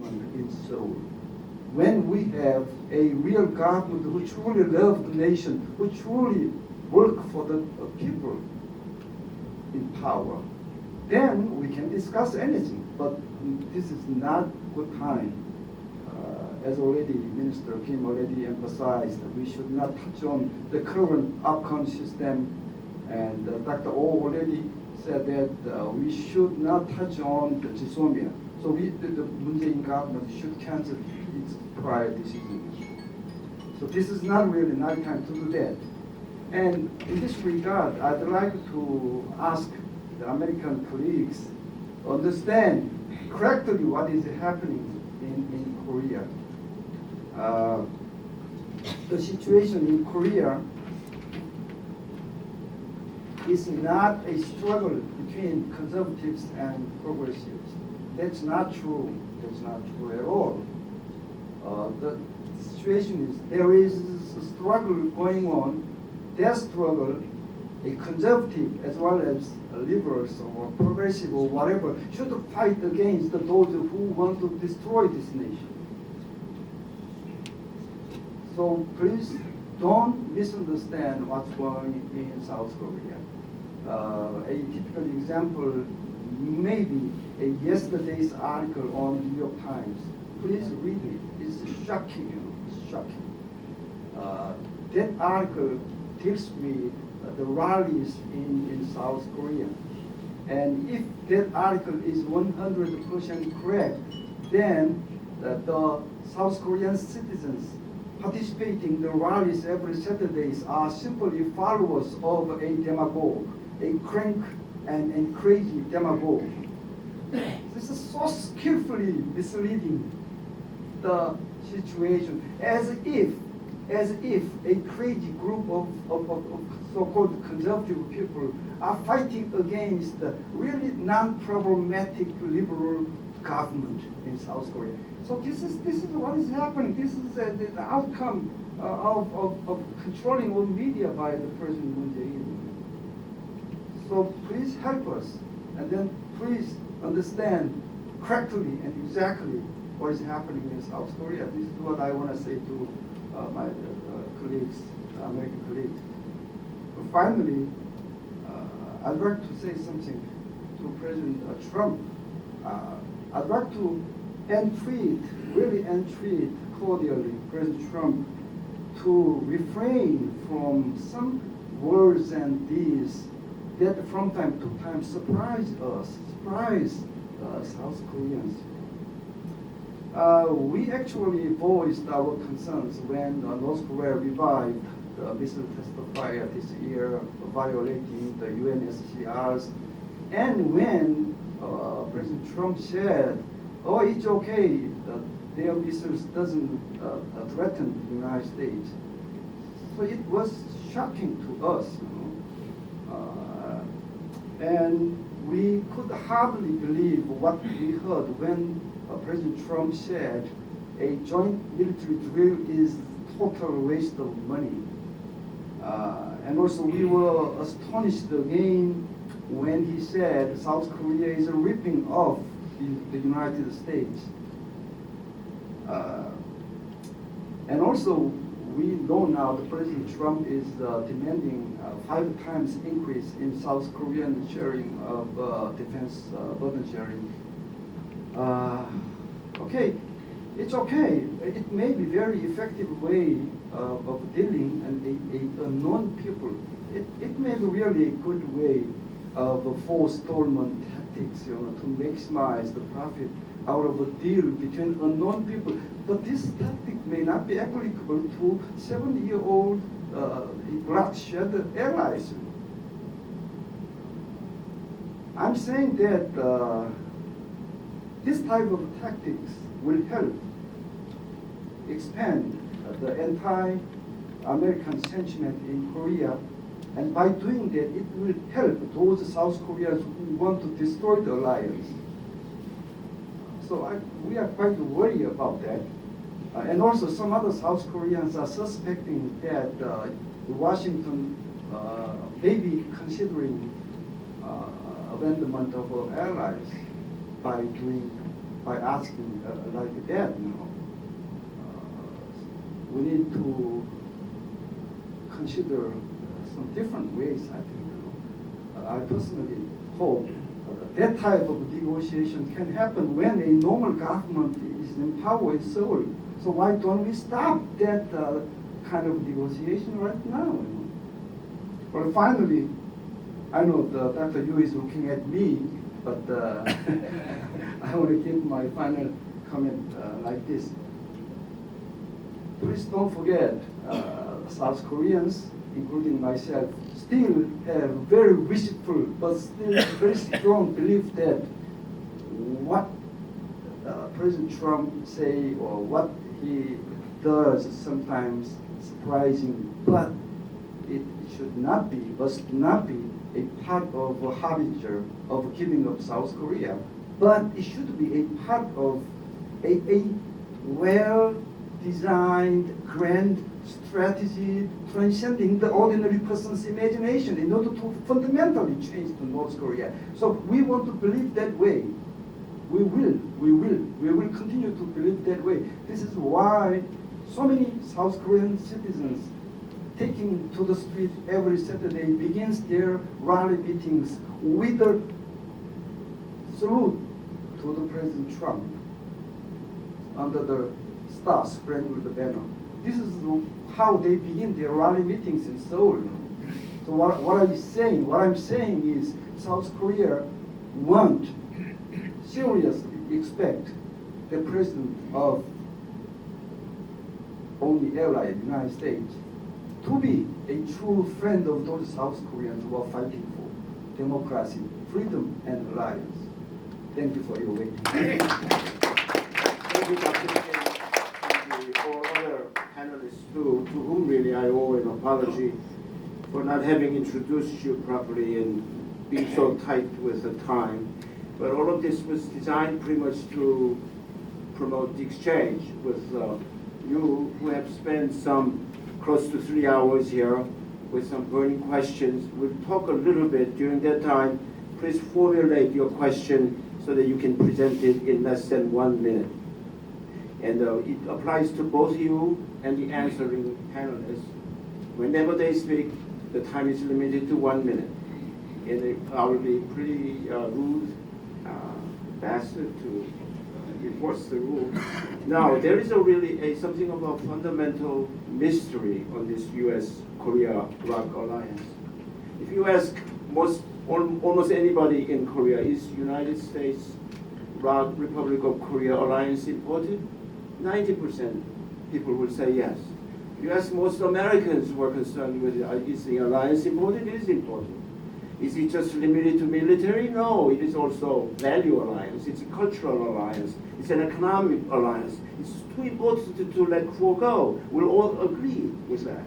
in Seoul. When we have a real government who truly loves the nation, who truly work for the people in power, then we can discuss anything. But this is not good time. As already Minister Kim already emphasized, we should not touch on the current outcome system, and Dr. Oh already said that we should not touch on the GSOMIA. So the Moon Jae-in government should cancel its prior decision. So this is not really not time to do that. And in this regard, I'd like to ask the American colleagues to understand correctly what is happening in Korea. The situation in Korea is not a struggle between conservatives and progressives. That's not true. That's not true at all. The situation is there is a struggle going on. That struggle, a conservative as well as liberals or progressive or whatever, should fight against those who want to destroy this nation. So please don't misunderstand what's going on in South Korea. A typical example may be yesterday's article on New York Times. Please read it. It's shocking. It's shocking. That article deals with the rallies in South Korea. And if that article is 100% correct, then the South Korean citizens participating in the rallies every Saturdays are simply followers of a demagogue, a crank and crazy demagogue. This is so skillfully misleading the situation, as if a crazy group of so-called conservative people are fighting against the really non-problematic liberal government in South Korea. So this is what is happening. This is the outcome of controlling all media by the President Moon Jae-in. So please help us, and then please understand correctly and exactly what is happening in South Korea. This is what I want to say to my colleagues, American colleagues. But finally, I'd like to say something to President Trump. I'd like to really entreat cordially President Trump to refrain from some words and deeds that from time to time surprise South Koreans. We actually voiced our concerns when North Korea revived the missile test fire this year, violating the UNSCRs, and when President Trump said, "Oh, it's okay, their missiles doesn't threaten the United States." So it was shocking to us, and we could hardly believe what we heard when President Trump said a joint military drill is total waste of money. And also we were astonished again when he said South Korea is ripping off the United States. And also we know now that President Trump is demanding 5 times increase in South Korean sharing of defense burden sharing. Okay, it's okay. It may be very effective way of dealing and a unknown people. It may be really a good way of forestallment tactics, to maximize the profit out of a deal between unknown people. But this tactic may not be applicable to 70-year-old bloodshed allies. I'm saying that this type of tactics will help expand the anti-American sentiment in Korea, and by doing that, it will help those South Koreans who want to destroy the alliance. So we are quite worried about that. And also some other South Koreans are suspecting that Washington may be considering abandonment of our allies by doing by asking like that, we need to consider some different ways, I think. I personally hope that type of negotiation can happen when a normal government is in power in Seoul. So why don't we stop that kind of negotiation right now? Well, finally, I know Dr. Yu is looking at me, but I want to give my final comment like this. Please don't forget, South Koreans, including myself, still have very wishful but still very strong belief that what President Trump say or what he does is sometimes surprising, but it should not be, must not be a part of a harbinger of giving up South Korea, but it should be a part of a well-designed grand strategy transcending the ordinary person's imagination in order to fundamentally change the North Korea. So we want to believe that way. We will continue to believe that way. This is why so many South Korean citizens taking to the street every Saturday begins their rally meetings with a salute to the President Trump under the Star Spangled Banner. This is how they begin their rally meetings in Seoul. So what I'm saying? What I'm saying is South Korea won't seriously expect the president of only ally, the United States, to be a true friend of those South Koreans who are fighting for democracy, freedom, and alliance. Thank you for your waiting. Thank you, Dr. Kim, and all other panelists too, to whom really I owe an apology for not having introduced you properly and being so tight with the time. But all of this was designed pretty much to promote the exchange with you, who have spent some close to 3 hours here with some burning questions. We'll talk a little bit during that time. Please formulate your question so that you can present it in less than 1 minute. And it applies to both you and the answering panelists. Whenever they speak, the time is limited to 1 minute. And I will be pretty rude bastard to enforce the rule. Now, there is something of a fundamental mystery on this U.S.-Korea-ROK alliance. If you ask almost anybody in Korea, is United States ROK Republic of Korea alliance important? 90% people will say yes. If you ask most Americans who are concerned with is the alliance important? It is important. Is it just limited to military? No, it is also value alliance. It's a cultural alliance. It's an economic alliance. It's too important to let forego. We'll all agree with that.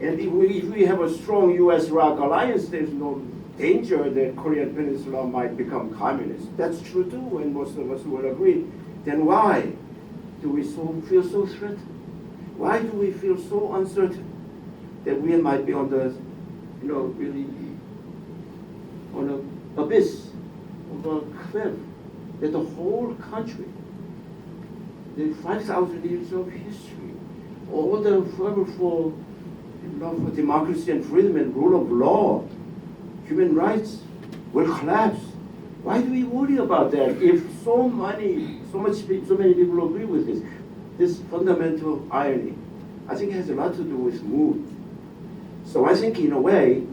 And if we have a strong U.S.-ROK alliance, there's no danger that Korean Peninsula might become communist. That's true too, and most of us will agree. Then why do we feel so threatened? Why do we feel so uncertain that we might be on the, really on an abyss of a cliff, that the whole country, the 5,000 years of history, all the fervor for love for democracy and freedom and rule of law, human rights will collapse. Why do we worry about that if so many people agree with this? This fundamental irony, I think, has a lot to do with mood. So I think, in a way,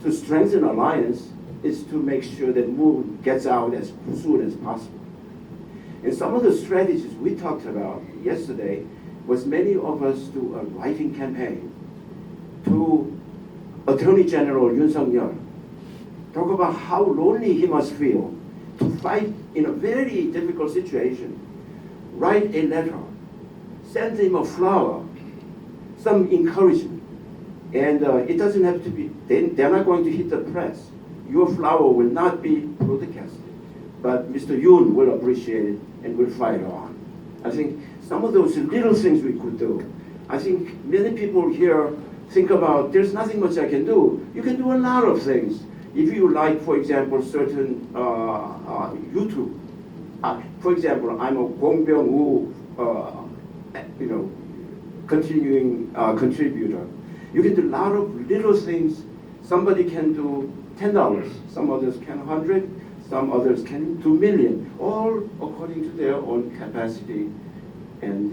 to strengthen alliance is to make sure that mood gets out as soon as possible. And some of the strategies we talked about yesterday was many of us do a writing campaign to Attorney General Yoon Suk-yeol. Talk about how lonely he must feel to fight in a very difficult situation. Write a letter, send him a flower, some encouragement. And it doesn't have to be, they're not going to hit the press. Your flower will not be broadcasted, but Mr. Yoon will appreciate it and will fight on. I think some of those little things we could do. I think many people here think about, there's nothing much I can do. You can do a lot of things. If you like, for example, certain YouTube, For example, I'm a Gong Byung-woo, continuing contributor. You can do a lot of little things. Somebody can do $10, some others can 100, some others can 2 million, all according to their own capacity. And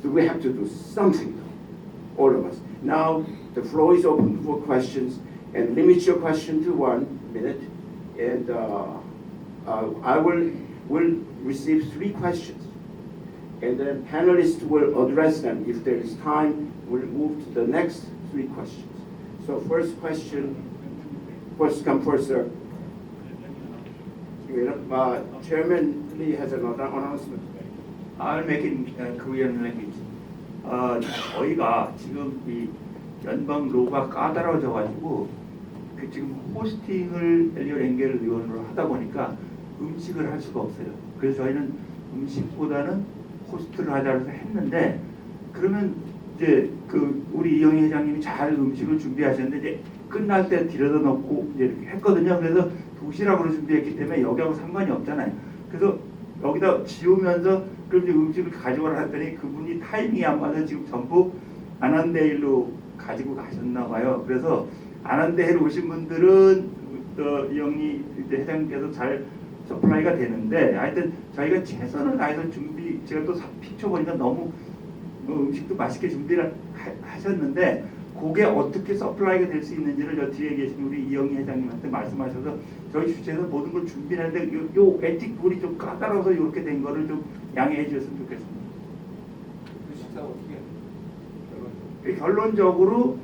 so we have to do something, all of us. Now the floor is open for questions, and limit your question to 1 minute. And I will receive 3 questions, and then panelists will address them. If there is time, we'll move to the next 3 questions. So first question, first come, first serve. Chairman Lee has another announcement. I'll make it in Korean language. 저희가 지금 이 연방 로가 까다로워져가지고 지금 호스팅을 엘리엇 엥겔 의원으로 하다 보니까 음식을 할 수가 없어요. 그래서 저희는 음식보다는 호스트를 하자고 해서 했는데, 그러면 이제 그 우리 이영희 회장님이 잘 음식을 준비하셨는데 이제 끝날 때 들여다 놓고 이제 이렇게 했거든요. 그래서 도시락으로 준비했기 때문에 여기하고 상관이 없잖아요. 그래서 여기다 지우면서 그럼 이제 음식을 가져가라 했더니 그분이 타이밍이 안 맞아서 지금 전부 아난데일로 가지고 가셨나 봐요. 그래서 아난데일 오신 분들은 또 이영희 회장님께서 잘 서플라이가 되는데, 하여튼 저희가 최선을 다해서 제가 또 픽쳐 보니까 너무 음식도 맛있게 준비를 하셨는데, 그게 어떻게 서플라이가 될 수 있는지를 저 뒤에 계신 우리 이영희 회장님한테 말씀하셔서 저희 주최에서 모든 걸 준비하는데 요 에틱 룰이 좀 까다로워서 이렇게 된 거를 좀 양해해 주셨으면 좋겠습니다. 그 식사 어떻게 결론적으로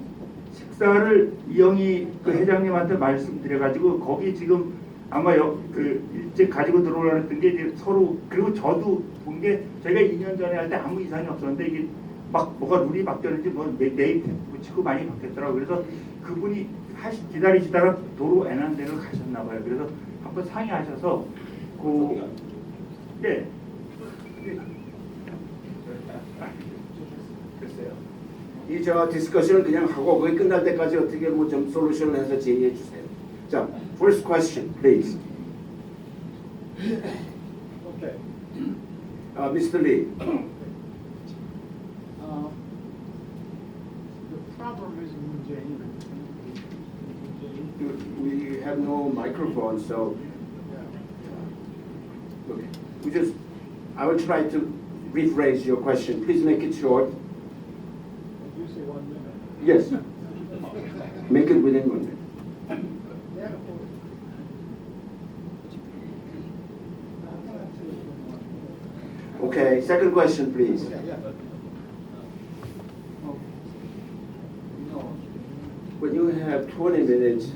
식사를 이영희 그 회장님한테 말씀드려가지고 거기 지금 아마 일찍 가지고 들어오라 했던 게 이제 서로, 그리고 저도 본 게 저희가 2년 전에 할 때 아무 이상이 없었는데 이게 막 뭐가 룰이 바뀌었는지 뭐 네임 붙이고 많이 바뀌었더라고요. 그래서 그분이 기다리시다가 도로 애난데를 가셨나 봐요. 그래서 한번 상의하셔서 네. 글쎄요. 이 저 디스커션을 그냥 하고 거기 끝날 때까지 어떻게 뭐 좀 솔루션을 해서 제의해 주세요. 자, first question, please. Okay. Mr. Lee. The problem is Moon Jae-in. We have no microphone, so okay. I will try to rephrase your question. Please make it short. You say 1 minute. Yes. Make it within 1 minute. Okay, second question, please. When you have 20 minutes,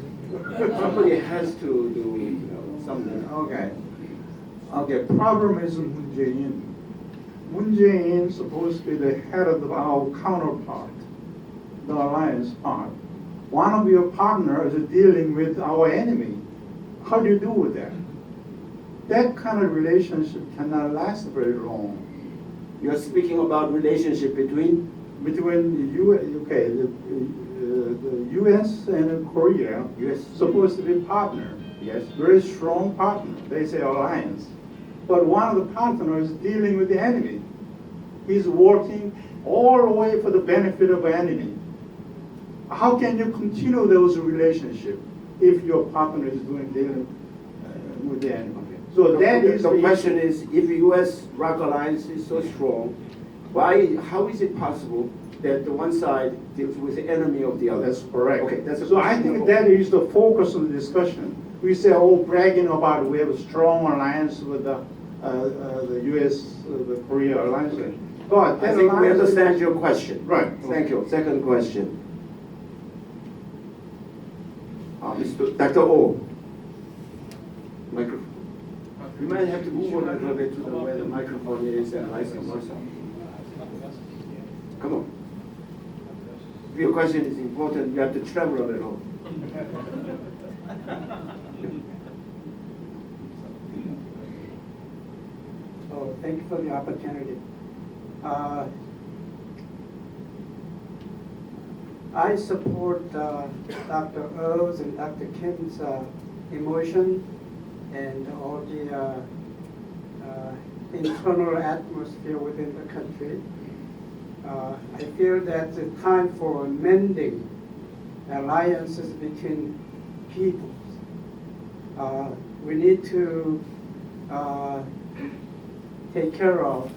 somebody has to do something. Okay, problem is Moon Jae-in. Moon Jae-in is supposed to be the head of our counterpart, the alliance part. One of your partners is dealing with our enemy. How do you do with that? That kind of relationship cannot last very long. You're speaking about relationship between The U.S. and Korea US. supposed to be partner. Yes. Very strong partner. They say alliance. But one of the partners is dealing with the enemy. He's working all the way for the benefit of the enemy. How can you continue those relationships if your partner is dealing with the enemy? So that is the question is, if U.S. ROC alliance is so strong, how is it possible that the one side deals with the enemy of the other? That's correct. Okay, that's a so I question think of- that is the focus of the discussion. We say, bragging about we have a strong alliance with the U.S. The Korea alliance. But I that think we alliance- understand your question. Right. Thank you. Second question. Dr. O. Microphone. You might have to move a little bit to where the microphone is and vice versa. Come on. If your question is important, you have to travel a little. So thank you for the opportunity. I support Dr. O's and Dr. Kim's emotion and all the internal atmosphere within the country. I feel that the time for mending alliances between peoples. We need to take care of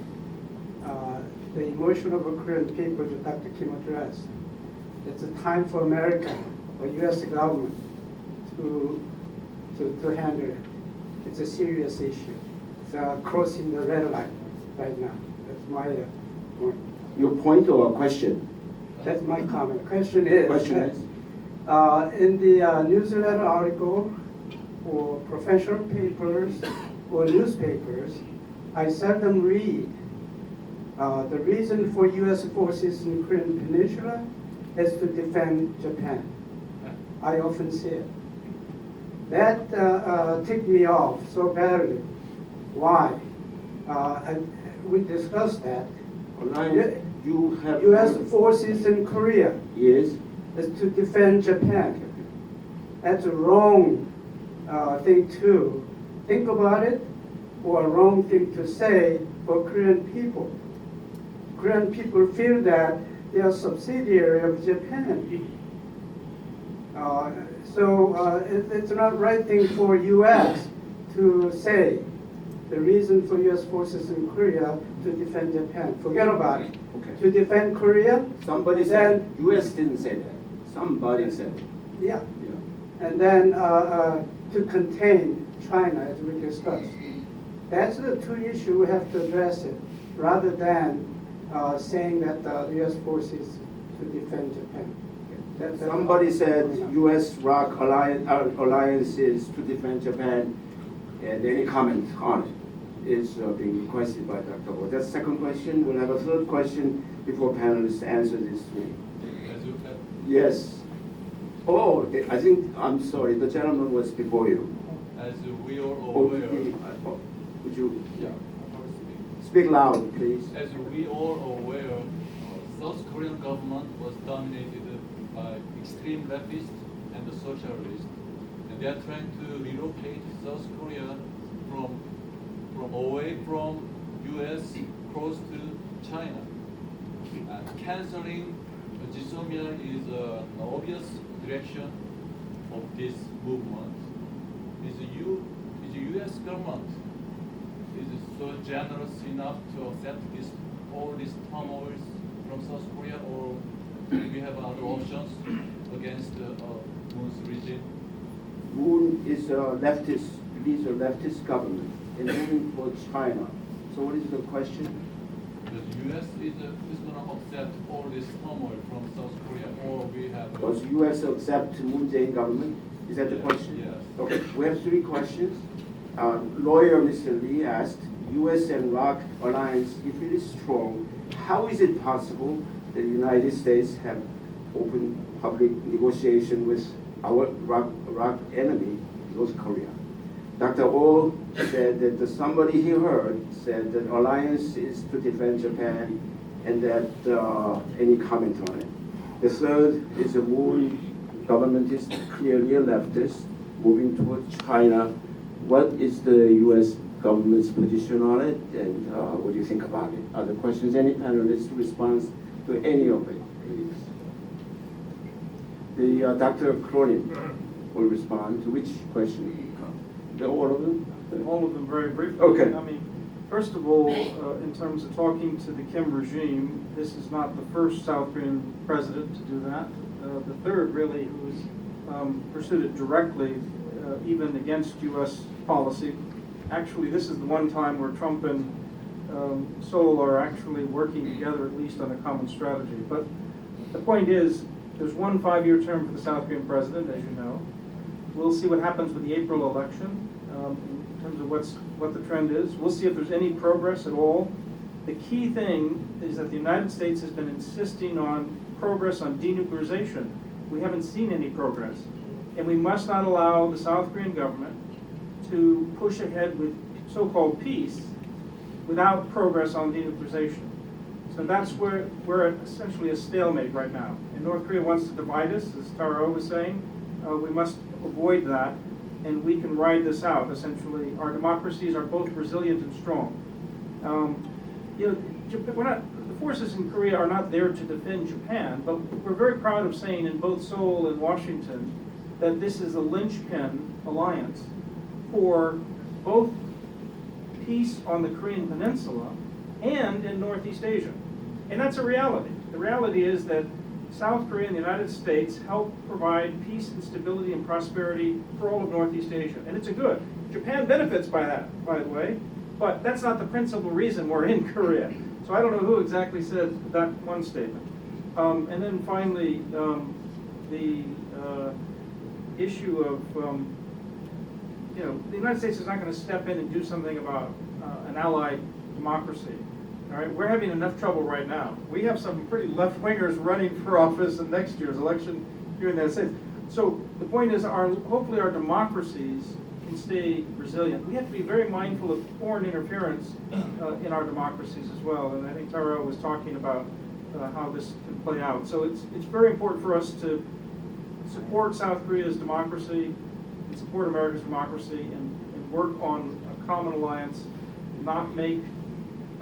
the emotion of the Korean people that Dr. Kim addressed. It's a time for America or U.S. government to handle it. It's a serious issue. It's crossing the red line right now. That's my point. Your point or a question? That's my comment. Question is, Question is? in the newsletter article or professional papers or newspapers, I seldom read the reason for U.S. forces in Korean Peninsula is to defend Japan. I often see it. That ticked me off so badly. Why? We discussed that. Alliance, you have. U.S. forces in Korea Yes. is to defend Japan. That's a wrong thing to think about it, or a wrong thing to say for Korean people. Korean people feel that they are subsidiary of Japan. It's not right thing for U.S. to say the reason for U.S. forces in Korea to defend Japan. Forget about it. Okay. To defend Korea, Somebody said, U.S. didn't say that. Somebody said it. yeah. Yeah. And then to contain China, as we discussed. That's the two issues we have to address it, rather than saying that the U.S. forces to defend Japan. That's Somebody said U.S.-ROC alliance is to defend Japan, and any comment on it is being requested by Dr. Ho. That's the second question. We'll have a third question before panelists answer this three. Yes. Oh, I think, I'm sorry, the gentleman was before you. As we are Oh, aware, would you yeah, speak loud, please? as we are aware, South Korean government was dominated by extreme leftists and the socialists, and they are trying to relocate South Korea from away from U.S. close to China. Canceling GSOMIA is an obvious direction of this movement. Is the U.S. government is so generous enough to accept all these turmoils from South Korea, or do we have other options against Moon's regime? Moon is a leftist, leads a leftist government and moving towards China. So what is the question? The U.S. is going to accept all this turmoil from South Korea, or we have? Does U.S. accept Moon Jae-in government? Is that the question? Yes. Okay, we have three questions. Lawyer Mr. Lee asked, U.S. and ROC alliance, if it is strong, how is it possible that the United States have open public negotiation with our ROC enemy, North Korea? Dr. Oh said that somebody he heard said that alliance is to defend Japan, and that any comment on it. The third is the Moon government is clearly a leftist, moving towards China. What is the U.S. government's position on it, and what do you think about it? Other questions? Any panelists respond to any of it, please? The Dr. Cronin will respond to which question? All of them? All of them very briefly. Okay. I mean, first of all, in terms of talking to the Kim regime, this is not the first South Korean president to do that. The third, really, who's pursued it directly, even against U.S. policy. Actually, this is the one time where Trump and Seoul are actually working together, at least on a common strategy. But the point is, there's one 5-year term for the South Korean president, as you know. We'll see what happens with the April election in terms of what the trend is. We'll see if there's any progress at all. The key thing is that the United States has been insisting on progress on denuclearization. We haven't seen any progress. And we must not allow the South Korean government to push ahead with so-called peace without progress on denuclearization. So that's where we're essentially a stalemate right now. And North Korea wants to divide us, as Taro was saying. We must avoid that, and we can ride this out, essentially. Our democracies are both resilient and strong. You know, we're not, the forces in Korea are not there to defend Japan, but we're very proud of saying in both Seoul and Washington that this is a linchpin alliance for both peace on the Korean Peninsula and in Northeast Asia. And that's a reality. The reality is that South Korea and the United States help provide peace and stability and prosperity for all of Northeast Asia. And it's a good. Japan benefits by that, by the way, but that's not the principal reason we're in Korea. So I don't know who exactly said that one statement. And then finally, the issue of, you know, the United States is not going to step in and do something about an allied democracy. All right, we're having enough trouble right now. We have some pretty left-wingers running for office in next year's election here in the United States. So the point is, hopefully our democracies can stay resilient. We have to be very mindful of foreign interference in our democracies as well. And I think Taro was talking about how this can play out. So it's very important for us to support South Korea's democracy and support America's democracy and work on a common alliance, not make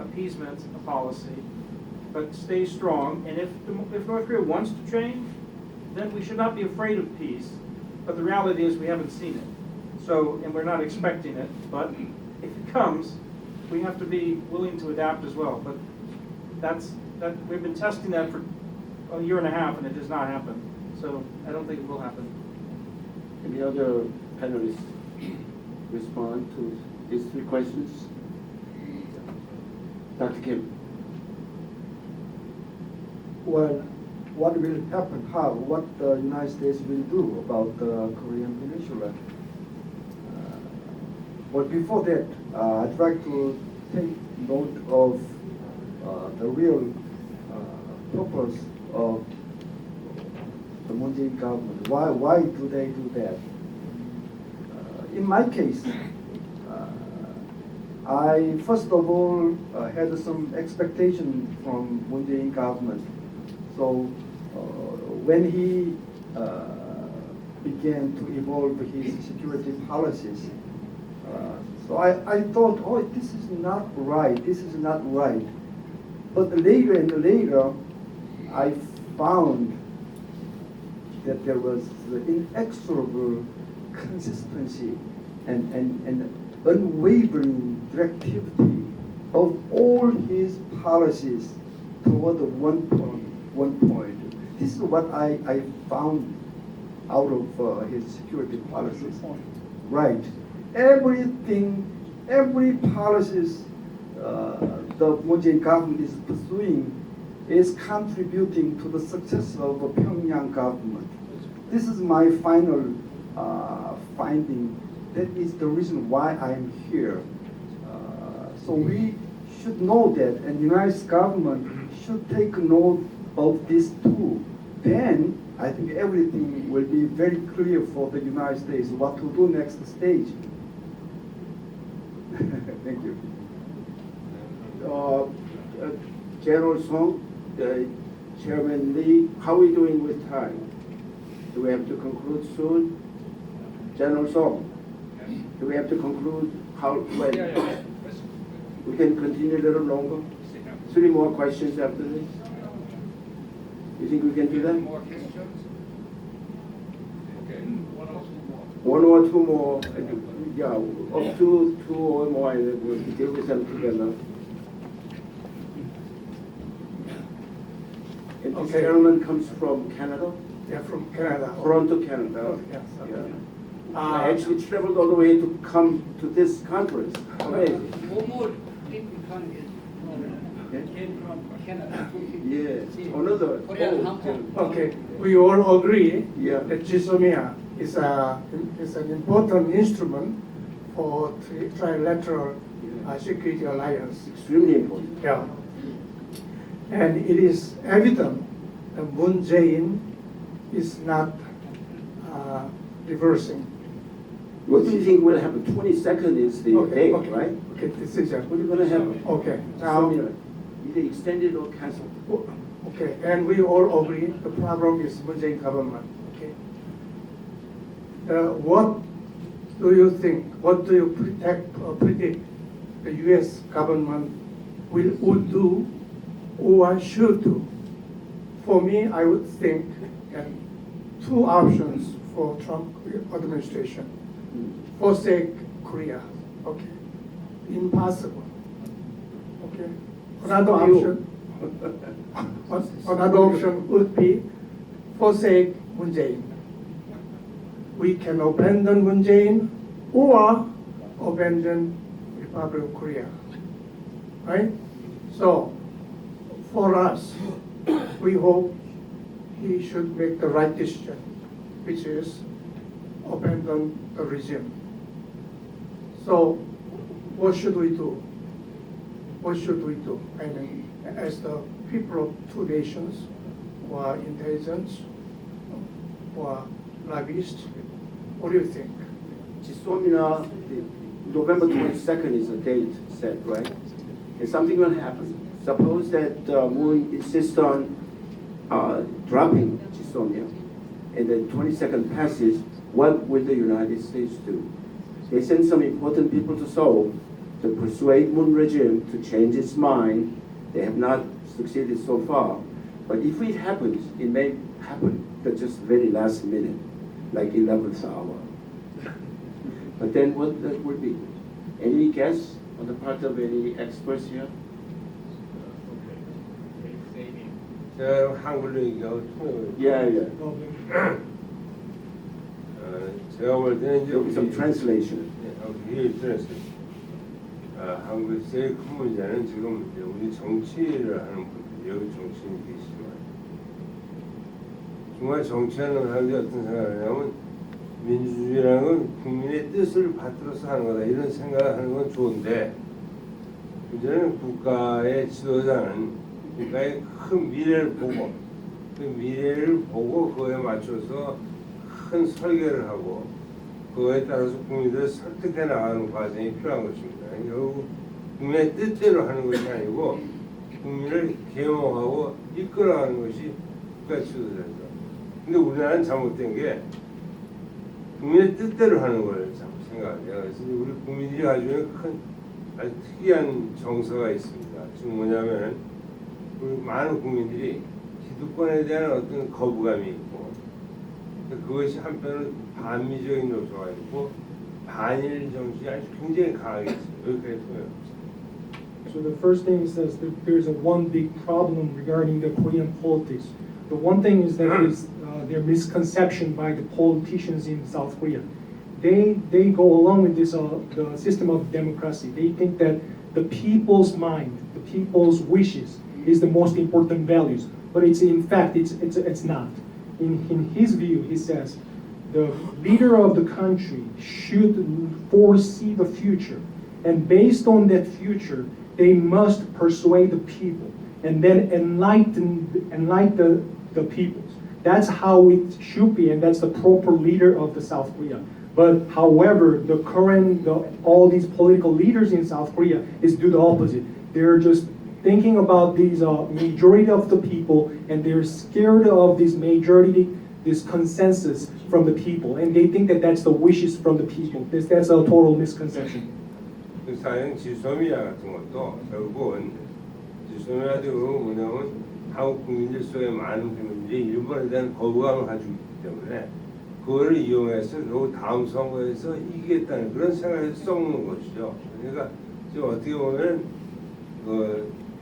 appeasement a policy, but stay strong. And if North Korea wants to change, then we should not be afraid of peace. But the reality is we haven't seen it. So, and we're not expecting it, but if it comes, we have to be willing to adapt as well. But we've been testing that for a year and a half and it has not happened. So I don't think it will happen. Any other panelists respond to these three questions? Dr. Kim. Well, what will happen, what the United States will do about the Korean Peninsula. But before that, I'd like to take note of the real purpose of the Moon Jae-in government. Why do they do that? In my case, I first of all had some expectation from Moon Jae-in government. So when he began to evolve his security policies, so I thought, oh, this is not right. This is not right. But later and later, I found that there was inexorable consistency and unwavering directivity of all his policies toward one point. This is what I found out of his security policies. Right. Everything, every policies the Moon Jae-in government is pursuing is contributing to the success of the Pyongyang government. This is my final finding. That is the reason why I am here. So we should know that, and the United States government should take note of this too. Then I think everything will be very clear for the United States what to do next stage. Thank you. General Song, Chairman Lee, how are we doing with time? Do we have to conclude soon? General Song, do we have to conclude when? Yeah. We can continue a little longer? 3 more questions after this? You think we can do that? More questions? Okay, one One or two more, yeah, up to 2 or more, and then we'll deal with them together. And this Okay. gentleman comes from Canada, They're from Canada. Toronto, Canada. Oh, yes. Yeah. I actually traveled all the way to come to this conference. Amazing. More people came from Canada. Yes, another. Korea and Hong Kong. Okay, we all agree Yeah. that GSOMIA is an important instrument for trilateral security alliance. Extremely important. Yeah. And it is evident that Moon Jae-in is not reversing. What do you think will happen? 22nd is the date, right? Okay, decision. What is going to happen? Okay, now, Either extended or canceled. okay, and we all agree the problem is Moon Jae-in government, okay? What do you think, what do you predict the U.S. government would do or should do. For me, I would think that two options for Trump administration. Forsake Korea, okay? Impossible, okay? Another option, another option would be forsake Moon Jae-in. We can abandon Moon Jae-in or abandon Republic of Korea, right? So, for us, we hope he should make the right decision, which is abandon the regime. So, what should we do? What should we do? I mean, as the people of two nations, or intelligence, or lobbyists, what do you think? 지소미나 November 22nd is the date set, right? And something will happen. Suppose that Moon insists on dropping Jisomia, and then 22nd passes, what will the United States do? They send some important people to Seoul to persuade Moon regime to change its mind. They have not succeeded so far. But if it happens, it may happen at just very last minute, like 11th hour. But then what that would be? Any guess on the part of any experts here? 제가 한글로 얘기하고 통역을 Yeah, yeah. 제가 볼 때는 There will be some 이제 translation. 한국의 제일 큰 문제는 지금 이제 우리 정치를 하는 분들, 여기 정치인이 계시지만 정말 정치하는 사람들이 어떤 생각을 하냐면 민주주의라는 건 국민의 뜻을 받들어서 하는 거다 이런 생각을 하는 건 좋은데 문제는 국가의 지도자는 국가의 큰 미래를 보고 그 미래를 보고 그거에 맞춰서 큰 설계를 하고 그거에 따라서 국민들을 설득해 나가는 과정이 필요한 것입니다. 결국 국민의 뜻대로 하는 것이 아니고 국민을 계몽하고 이끌어가는 것이 국가 지도자죠. 근데 우리나라는 잘못된 게 국민의 뜻대로 하는 걸 자꾸 생각해요. 그래서 우리 국민들이 가지고 있는 큰 아주 특이한 정서가 있습니다. 지금 뭐냐면 우리 많은 국민들이 기득권에 대한 어떤 거부감이 있고 그것이 한편으로 반미적인 요소가 있고 반일 정신이 아주 굉장히 강하게 있어요. 여기까지 통해요. So the first thing is that there's a one big problem regarding the Korean politics. The one thing is that is their misconception by the politicians in South Korea. They go along with this the system of democracy. They think that the people's mind, the people's wishes, is the most important values. But it's in fact it's not. In his view, he says the leader of the country should foresee the future, and based on that future, they must persuade the people and then enlighten the peoples. That's how it should be, and that's the proper leader of the South Korea. But however, all these political leaders in South Korea is do the opposite. They're just thinking about these majority of the people, and they're scared of this majority, this consensus from the people, and they think that that's the wishes from the people. That's a total misconception. 그 사연 지소미아 같은 것도 결국은 지소미아도 뭐냐면 한국 국민들 속에 많은 국민들이 일본에 대한 거부감을 가지고 있기 때문에 그거를 이용해서 결국 다음 선거에서 이기겠다는 그런 생각을 썩는 것이죠. 그러니까 지금 어떻게 보면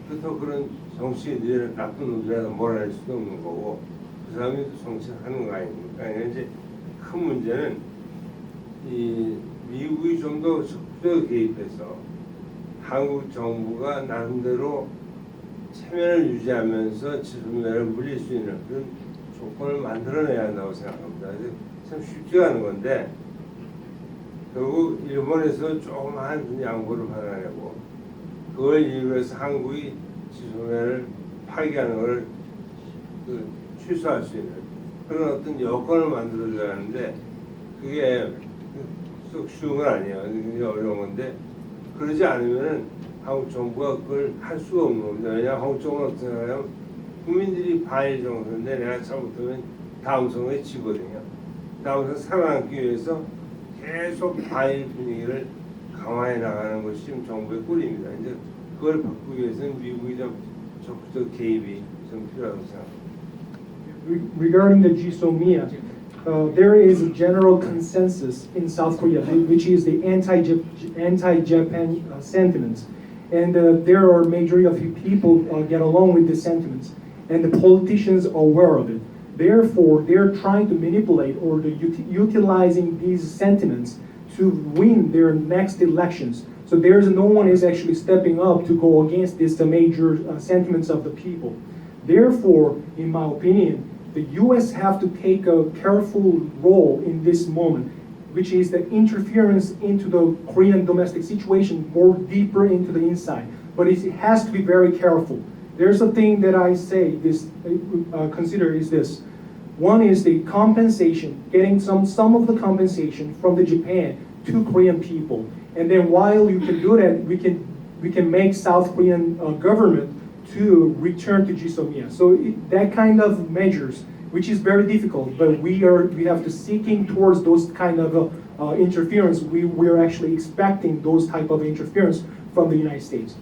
그렇다고 그런 정치인들이 나쁜 놈들이라도 몰아낼 수도 없는 거고 그 사람이 정치를 하는 거 아닙니까? 그러니까 이제 큰 문제는 이 미국이 좀 더 적극적으로 개입해서 한국 정부가 나름대로 체면을 유지하면서 지소미아를 물릴 수 있는 그런 조건을 만들어내야 한다고 생각합니다. 참 쉽지가 않은 건데 결국 일본에서 조그마한 양보를 받아내고 그걸 이유로 해서 한국이 지소미아를 파기하는 걸 취소할 수 있는 그런 어떤 여건을 만들어줘야 하는데 그게 썩 쉬운 건 아니에요. 굉장히 어려운 건데 그러지 않으면은 한국 정부가 그걸 할 수가 없는 겁니다. 왜냐하면 한국 정부는 어떻게 생각하냐면 국민들이 반일 정도인데 내가 잘못하면 다음 선거에 지거든요. 다음 선거 살아남기 위해서 계속 반일 분위기를 강화해 나가는 것이 지금 정부의 꼴입니다. 이제 그걸 바꾸기 위해서는 미국이 좀 적극적 개입이 좀 필요하다고 생각합니다. Regarding the GSOMIA, there is a general consensus in South Korea, which is the anti-Japan sentiments. And there are majority of people get along with the sentiments, and the politicians are aware of it. Therefore, they're trying to manipulate or utilizing these sentiments to win their next elections. So there's no one is actually stepping up to go against these major sentiments of the people. Therefore, in my opinion, the U.S. have to take a careful role in this moment, which is the interference into the Korean domestic situation more deeper into the inside. But it has to be very careful. There's a thing that I say this consider is this. One is the compensation, getting some of the compensation from the Japan to Korean people, and then while you can do that, we can make South Korean government to return to GSOMIA. So that kind of measures, which is very difficult, but we have to seeking towards those kind of interference. We're actually expecting those type of interference from the United States.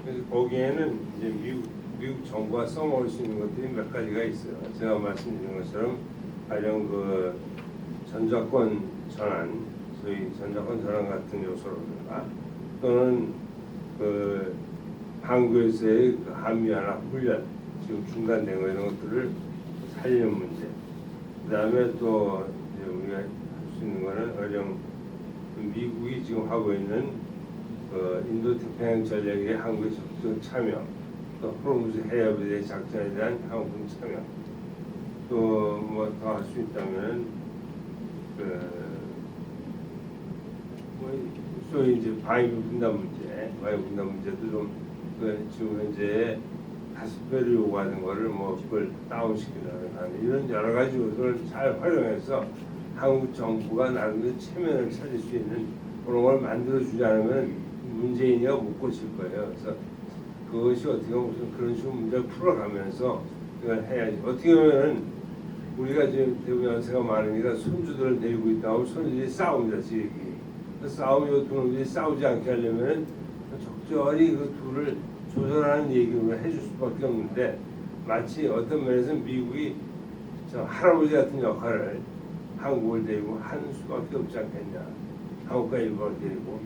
그래서 거기에는 이제 미국 정부가 써먹을 수 있는 것들이 몇 가지가 있어요. 제가 말씀드린 것처럼 가령 그 전자권 전환, 소위 전자권 전환 같은 요소라든가 또는 그 한국에서의 그 한미연합 훈련 지금 중단된 거 이런 것들을 살리는 문제. 그다음에 또 이제 우리가 할 수 있는 거는 가령 미국이 지금 하고 있는 그 인도 태평양 전략에 한국의 적극 참여, 또 호르무즈 해협에 작전에 대한 한국 참여, 또 뭐 더 할 수 있다면은 소위 이제 방위비 분담 문제도 좀 지금 현재 5배를 요구하는 거를 뭐 그걸 다운시키는 이런 여러 가지 요소를 잘 활용해서 한국 정부가 나름대로 체면을 찾을 수 있는 그런 걸 만들어 주지 않으면 문재인이가 못 고칠 거예요. 그래서 그것이 어떻게 보면 그런 식으로 문제를 풀어가면서 그걸 해야지. 어떻게 보면은 우리가 지금 대부분 연세가 많으니까 손주들을 데리고 있다고 손주들이 싸웁니다. 지금 그 싸움이 두 놈들이 싸우지 않게 하려면 적절히 그 둘을 조절하는 얘기를 해줄 수밖에 없는데 마치 어떤 면에서 미국이 저 할아버지 같은 역할을 한국을 데리고 한 수밖에 없지 않겠냐. 한국과 일본을 데리고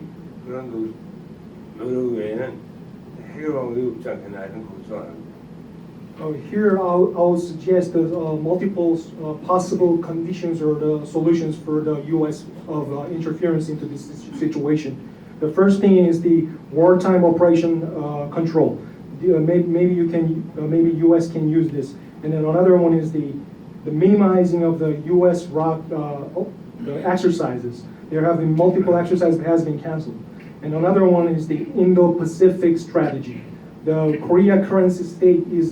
그런 그 노력 외에는 해결 방법이 없지 않겠나 이런 걱정을 합니다. Here I'll suggest the multiple possible conditions or the solutions for the U.S. of interference into this situation. The first thing is the wartime operation control. Maybe U.S. can use this, and then another one is the minimizing of the U.S. the exercises. There have been multiple exercises that has been canceled, and another one is the Indo-Pacific strategy. The Korea current state is